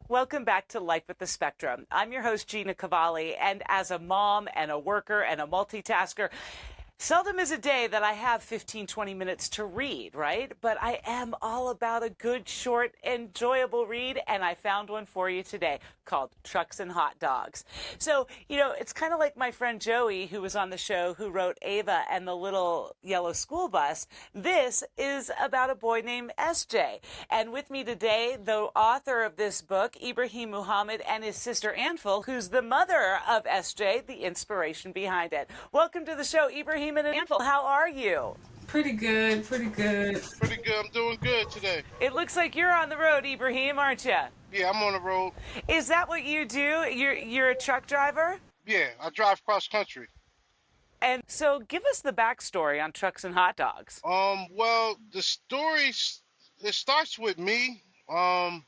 Welcome back to Life with the Spectrum. I'm your host, Gina Cavalli, and as a mom and a worker and a multitasker, seldom is a day that I have 15, 20 minutes to read, right? But I am all about a good, short, enjoyable read, and I found one for you today called Trucks and Hot Dogs. So, it's kind of like my friend Joey, who was on the show, who wrote Ava and the Little Yellow School Bus. This is about a boy named SJ. And with me today, the author of this book, Ibrahim Muhammad, and his sister Anfal, who's the mother of SJ, the inspiration behind it. Welcome to the show, Ibrahim and Anfal. How are you? Pretty good, pretty good. Pretty good. I'm doing good today. It looks like you're on the road, Ibrahim, aren't you? Yeah, I'm on the road. Is that what you do? You're a truck driver? Yeah, I drive cross country. And so give us the backstory on Trucks and Hot Dogs. Well, the story, it starts with me. I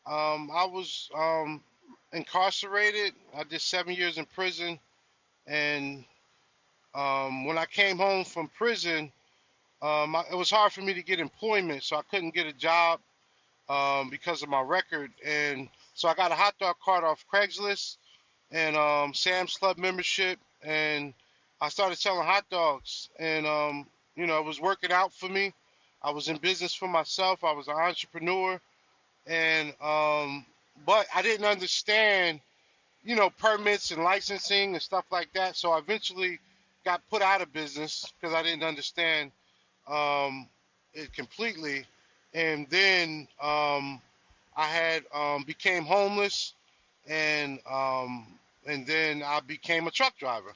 was incarcerated. I did 7 years in prison, and when I came home from prison, it was hard for me to get employment, so I couldn't get a job because of my record. And so I got a hot dog cart off Craigslist and Sam's Club membership, and I started selling hot dogs. And, it was working out for me. I was in business for myself. I was an entrepreneur. And but I didn't understand, permits and licensing and stuff like that. So I eventually got put out of business because I didn't understand it completely. And then I had became homeless, and then I became a truck driver,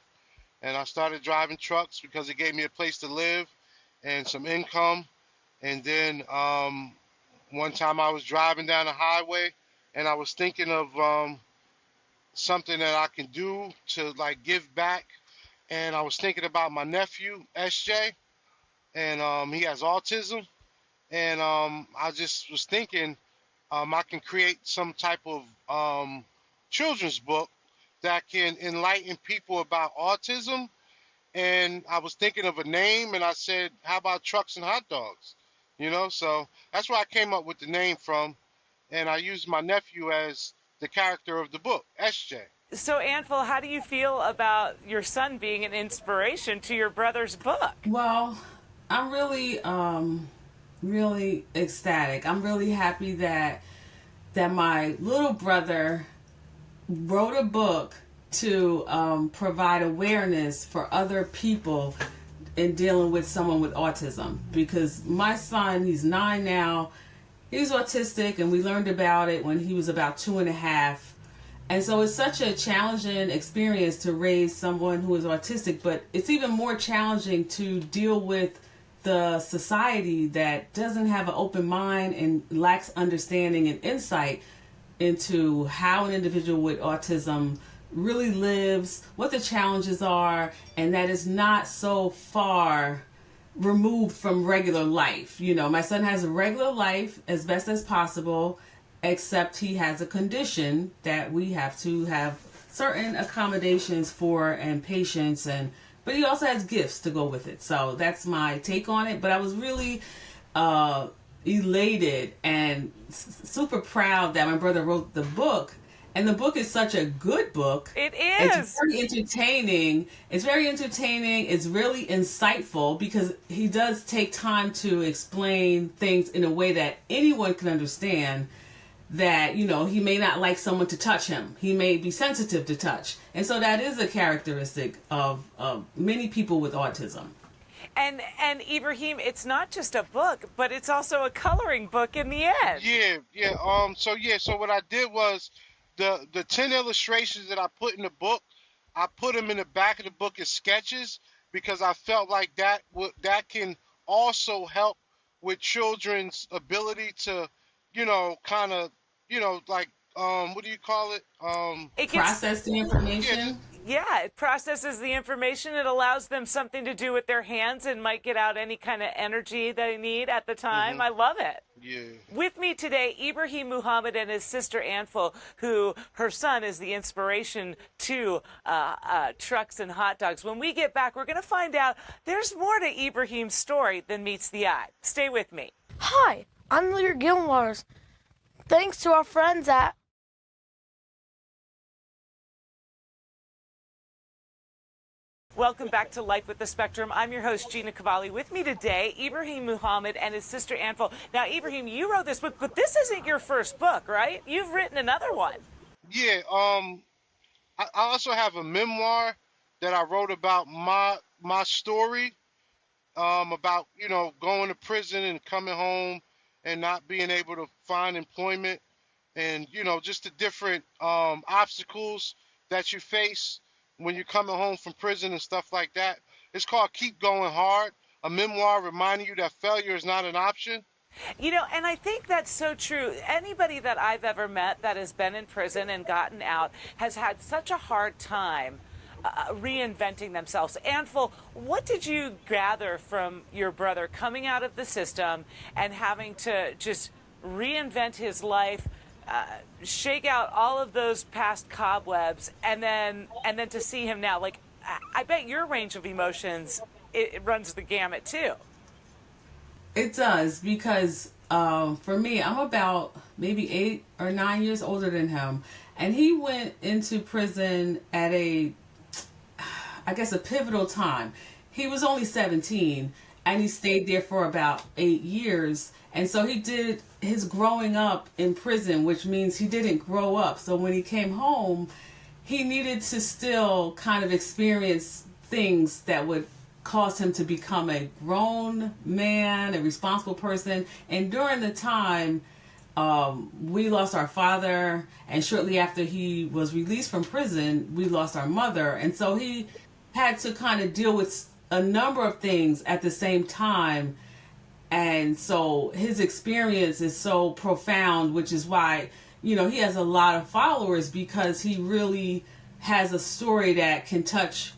and I started driving trucks because it gave me a place to live and some income. And then one time I was driving down the highway, and I was thinking of something that I can do to give back. And I was thinking about my nephew, SJ, and he has autism. And I just was thinking I can create some type of children's book that can enlighten people about autism. And I was thinking of a name, and I said, how about Trucks and Hot Dogs? So that's where I came up with the name from. And I used my nephew as the character of the book, SJ. So, Anfal, how do you feel about your son being an inspiration to your brother's book? Well, I'm really ecstatic. I'm really happy that my little brother wrote a book to provide awareness for other people in dealing with someone with autism. Because my son, he's 9 now, he's autistic, and we learned about it when he was about 2.5. And so it's such a challenging experience to raise someone who is autistic, but it's even more challenging to deal with the society that doesn't have an open mind and lacks understanding and insight into how an individual with autism really lives, what the challenges are, and that is not so far removed from regular life. My son has a regular life as best as possible, except he has a condition that we have to have certain accommodations for and patience, but he also has gifts to go with it. So that's my take on it. But I was really elated and super proud that my brother wrote the book. And the book is such a good book. It is. It's very entertaining. It's really insightful because he does take time to explain things in a way that anyone can understand. That, he may not like someone to touch him. He may be sensitive to touch. And so that is a characteristic of many people with autism. And Ibrahim, it's not just a book, but it's also a coloring book in the end. Yeah. So what I did was the 10 illustrations that I put in the book, I put them in the back of the book as sketches because I felt like that can also help with children's ability to, kind of, what do you call it? Process the information. Yeah, it processes the information. It allows them something to do with their hands and might get out any kind of energy they need at the time. I love it. Yeah. With me today, Ibrahim Muhammad and his sister Anfal, who her son is the inspiration to Trucks and Hot Dogs. When we get back, we're going to find out there's more to Ibrahim's story than meets the eye. Stay with me. Hi, I'm Lear Gilmore's Thanks to our friends at Welcome back to Life with the Spectrum. I'm your host, Gina Cavalli. With me today, Ibrahim Muhammad and his sister Anfal. Now, Ibrahim, you wrote this book, but this isn't your first book, right? You've written another one. Yeah. I also have a memoir that I wrote about my story. About going to prison and coming home and not being able to find employment, and just the different obstacles that you face when you're coming home from prison and stuff like that. It's called Keep Going Hard, a memoir reminding you that failure is not an option. And I think that's so true. Anybody that I've ever met that has been in prison and gotten out has had such a hard time reinventing themselves. Anfal, what did you gather from your brother coming out of the system and having to just reinvent his life, shake out all of those past cobwebs, and then to see him now? Like, I bet your range of emotions, it runs the gamut too. It does, because for me, I'm about maybe 8 or 9 years older than him. And he went into prison at a pivotal time. He was only 17, and he stayed there for about 8 years. And so he did his growing up in prison, which means he didn't grow up. So when he came home, he needed to still kind of experience things that would caused him to become a grown man, a responsible person. And during the time, we lost our father, and shortly after he was released from prison, we lost our mother. And so he had to kind of deal with a number of things at the same time. And so his experience is so profound, which is why, he has a lot of followers, because he really has a story that can touch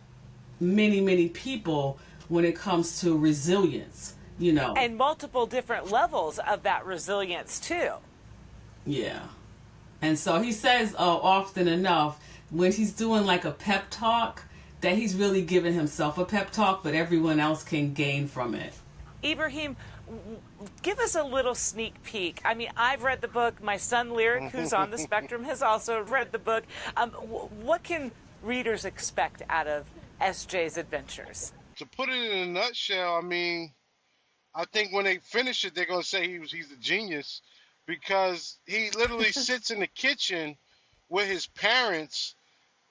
many, many people when it comes to resilience, And multiple different levels of that resilience, too. Yeah. And so he says often enough, when he's doing like a pep talk, that he's really giving himself a pep talk, but everyone else can gain from it. Ibrahim, give us a little sneak peek. I mean, I've read the book. My son Lyric, who's on the spectrum, has also read the book. What can readers expect out of SJ's adventures? To put it in a nutshell, I mean, I think when they finish it, they're gonna say he's a genius, because he literally sits in the kitchen with his parents,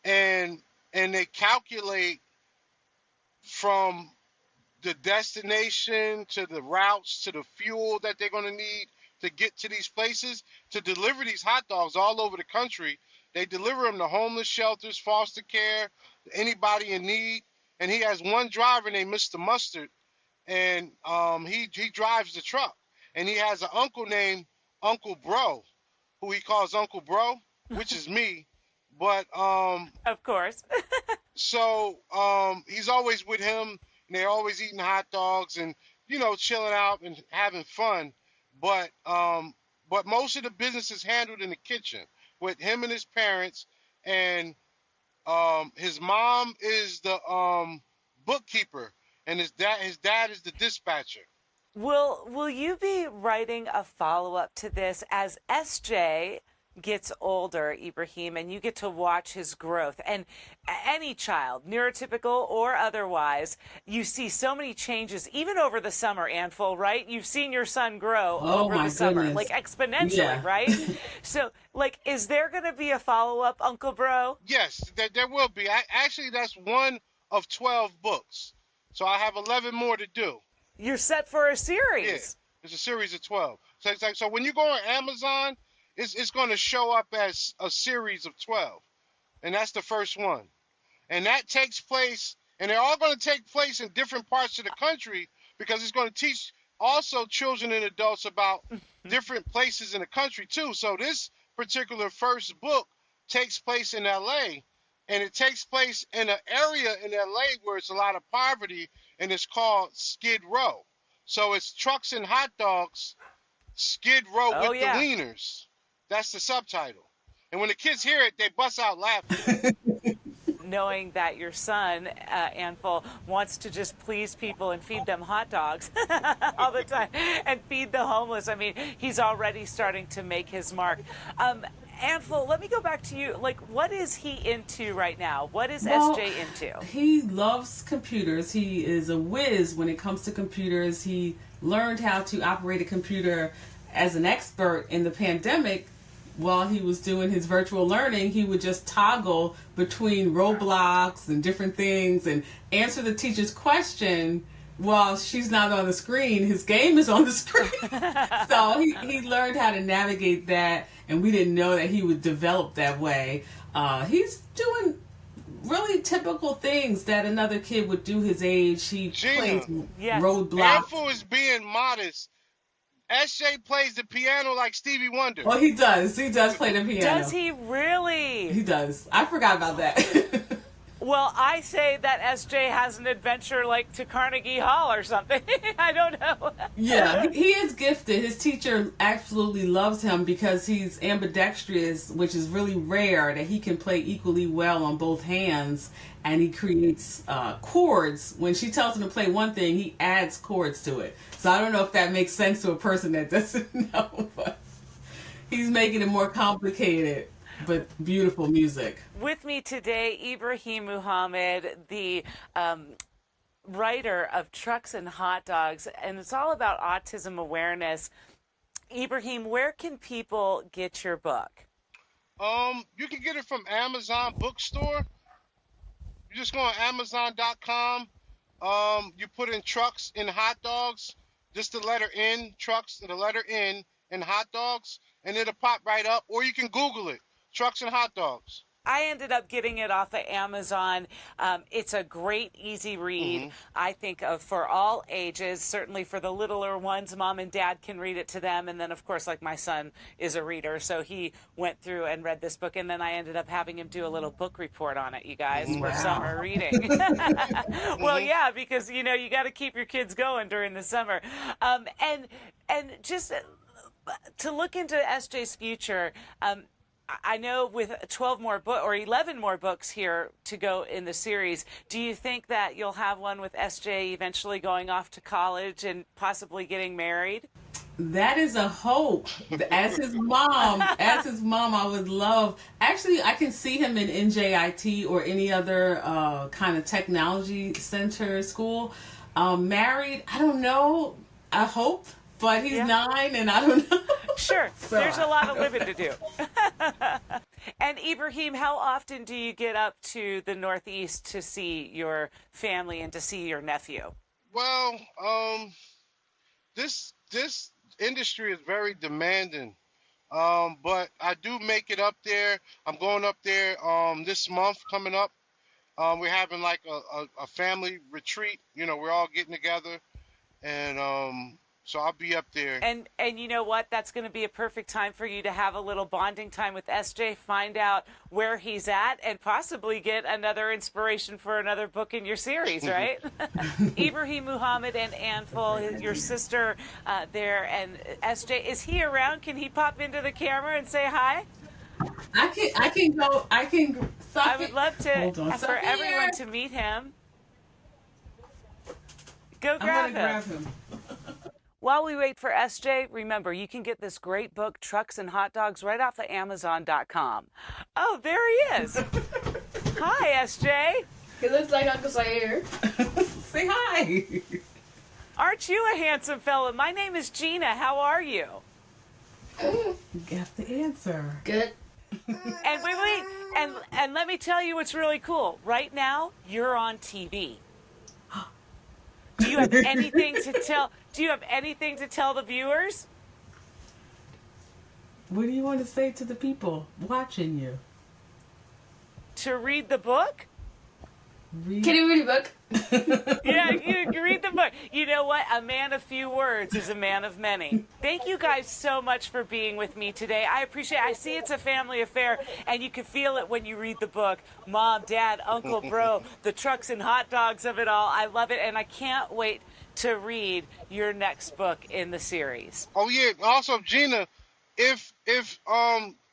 and they calculate from the destination to the routes to the fuel that they're gonna need to get to these places to deliver these hot dogs all over the country. They deliver them to homeless shelters, foster care, anybody in need. And he has one driver named Mr. Mustard, and he drives the truck. And he has an uncle named Uncle Bro, who he calls Uncle Bro, which is me. But of course. So he's always with him, and they're always eating hot dogs and chilling out and having fun. But most of the business is handled in the kitchen with him and his parents, and his mom is the bookkeeper, and his dad is the dispatcher. Will you be writing a follow-up to this as SJ gets older, Ibrahim, and you get to watch his growth? And any child, neurotypical or otherwise, you see so many changes, even over the summer, Anfal, right? You've seen your son grow over the summer, like exponentially, right? So, is there going to be a follow-up, Uncle Bro? Yes, there will be. Actually, that's one of 12 books. So I have 11 more to do. You're set for a series. Yeah, it's a series of 12. So when you go on Amazon, it's going to show up as a series of 12. And that's the first one. And that takes place, and they're all going to take place in different parts of the country, because it's going to teach also children and adults about different places in the country too. So this particular first book takes place in LA, and it takes place in an area in LA where it's a lot of poverty, and it's called Skid Row. So it's trucks and hot dogs, Skid Row with the Wieners. That's the subtitle. And when the kids hear it, they bust out laughing. knowing that your son, Anfal, wants to just please people and feed them hot dogs all the time and feed the homeless. I mean, he's already starting to make his mark. Anfal, let me go back to you. Like, what is he into right now? What is SJ into? He loves computers. He is a whiz when it comes to computers. He learned how to operate a computer as an expert in the pandemic. While he was doing his virtual learning, he would just toggle between Roblox and different things and answer the teacher's question while she's not on the screen. His game is on the screen. So he learned how to navigate that, and we didn't know that he would develop that way. He's doing really typical things that another kid would do his age. He plays Roblox. Anfal is being modest. SJ plays the piano like Stevie Wonder. Oh, he does. He does play the piano. Does he really? He does. I forgot about that. Well, I say that SJ has an adventure like to Carnegie Hall or something. I don't know. Yeah, he is gifted. His teacher absolutely loves him because he's ambidextrous, which is really rare, that he can play equally well on both hands. And he creates chords. When she tells him to play one thing, he adds chords to it. So I don't know if that makes sense to a person that doesn't know, but he's making it more complicated, but beautiful music. With me today, Ibrahim Muhammad, the writer of Trucks and Hot Dogs, and it's all about autism awareness. Ibrahim, where can people get your book? You can get it from Amazon Bookstore. You just go on Amazon.com. You put in Trucks and Hot Dogs, just the letter N, Trucks and the letter N, and Hot Dogs, and it'll pop right up. Or you can Google it, Trucks and Hot Dogs. I ended up getting it off of Amazon. It's a great, easy read, I think, for all ages. Certainly for the littler ones, mom and dad can read it to them. And then, of course, like my son is a reader, so he went through and read this book. And then I ended up having him do a little book report on it, you guys, for summer reading. Well, yeah, because, you know, you got to keep your kids going during the summer. And just to look into SJ's future, I know with 12 more or 11 more books here to go in the series, do you think that you'll have one with SJ eventually going off to college and possibly getting married? That is a hope. As his mom, I would love. Actually, I can see him in NJIT or any other kind of technology center school. Married, I don't know. I hope, but he's 9, and I don't know. Sure, so there's a lot of living to do. And Ibrahim, how often do you get up to the Northeast to see your family and to see your nephew? Well, this industry is very demanding, but I do make it up there. I'm going up there this month coming up. We're having like a family retreat. You know, we're all getting together, and so I'll be up there. And you know what? That's going to be a perfect time for you to have a little bonding time with SJ, find out where he's at, and possibly get another inspiration for another book in your series, right? Ibrahim Muhammad and Anfal, your sister there, and SJ, is he around? Can he pop into the camera and say hi? I can go. I would love to for everyone to meet him. Go grab him. While we wait for SJ, remember, you can get this great book, Trucks and Hot Dogs, right off of Amazon.com. Oh, there he is. Hi, SJ. He looks like Uncle Sayer. Say hi. Aren't you a handsome fella? My name is Gina. How are you? You got the answer. Good. And wait. And let me tell you what's really cool. Right now, you're on TV. Do you have anything to tell? Do you have anything to tell the viewers? What do you want to say to the people watching you? To read the book? Can you read a book? Yeah, you can read the book. You know what? A man of few words is a man of many. Thank you guys so much for being with me today. I appreciate it. I see it's a family affair, and you can feel it when you read the book. Mom, Dad, Uncle, Bro, the trucks and hot dogs of it all. I love it, and I can't wait to read your next book in the series. Oh, yeah. Also, Gina, if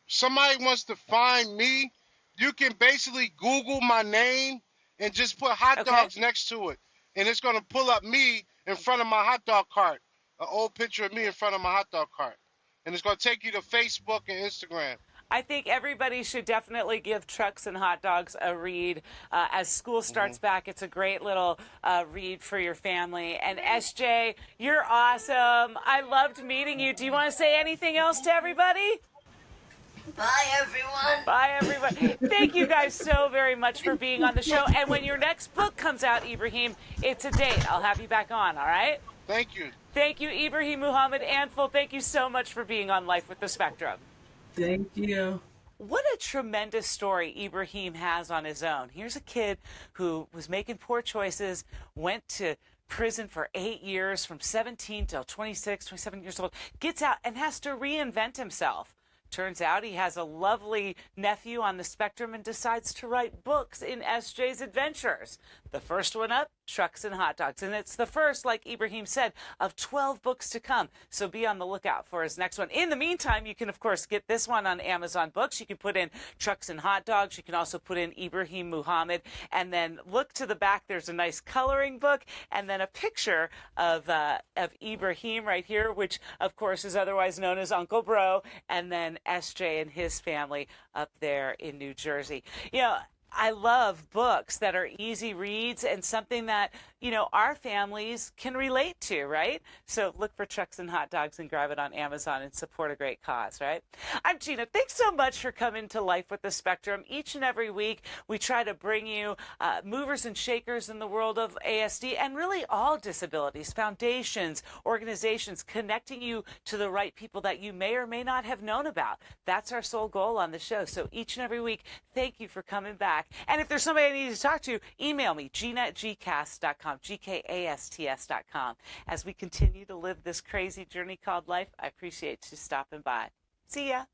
somebody wants to find me, you can basically Google my name and just put hot Okay. dogs next to it, and it's gonna pull up me in front of my hot dog cart, an old picture of me in front of my hot dog cart, and it's gonna take you to Facebook and Instagram. I think everybody should definitely give Trucks and Hot Dogs a read. As school starts back, it's a great little read for your family. And SJ, you're awesome. I loved meeting you. Do you want to say anything else to everybody? Bye, everyone. Bye, everybody. Thank you guys so very much for being on the show. And when your next book comes out, Ibrahim, it's a date. I'll have you back on, all right? Thank you. Thank you, Ibrahim Muhammad. Anfal, thank you so much for being on Life with the Spectrum. Thank you. What a tremendous story Ibrahim has on his own. Here's a kid who was making poor choices, went to prison for 8 years, from 17 till 26, 27 years old, gets out and has to reinvent himself. Turns out he has a lovely nephew on the spectrum and decides to write books in SJ's adventures. The first one up, Trucks and Hot Dogs. And it's the first, like Ibrahim said, of 12 books to come. So be on the lookout for his next one. In the meantime, you can, of course, get this one on Amazon Books. You can put in Trucks and Hot Dogs. You can also put in Ibrahim Muhammad. And then look to the back. There's a nice coloring book and then a picture of Ibrahim right here, which, of course, is otherwise known as Uncle Bro. And then SJ and his family up there in New Jersey. You know, I love books that are easy reads and something that, you know, our families can relate to, right? So look for Trucks and Hot Dogs and grab it on Amazon and support a great cause, right? I'm Gina. Thanks so much for coming to Life with the Spectrum. Each and every week, we try to bring you movers and shakers in the world of ASD and really all disabilities, foundations, organizations, connecting you to the right people that you may or may not have known about. That's our sole goal on the show. So each and every week, thank you for coming back. And if there's somebody I need to talk to, email me, gina@gcast.com, GKASTS.com. As we continue to live this crazy journey called life, I appreciate you stopping by. See ya.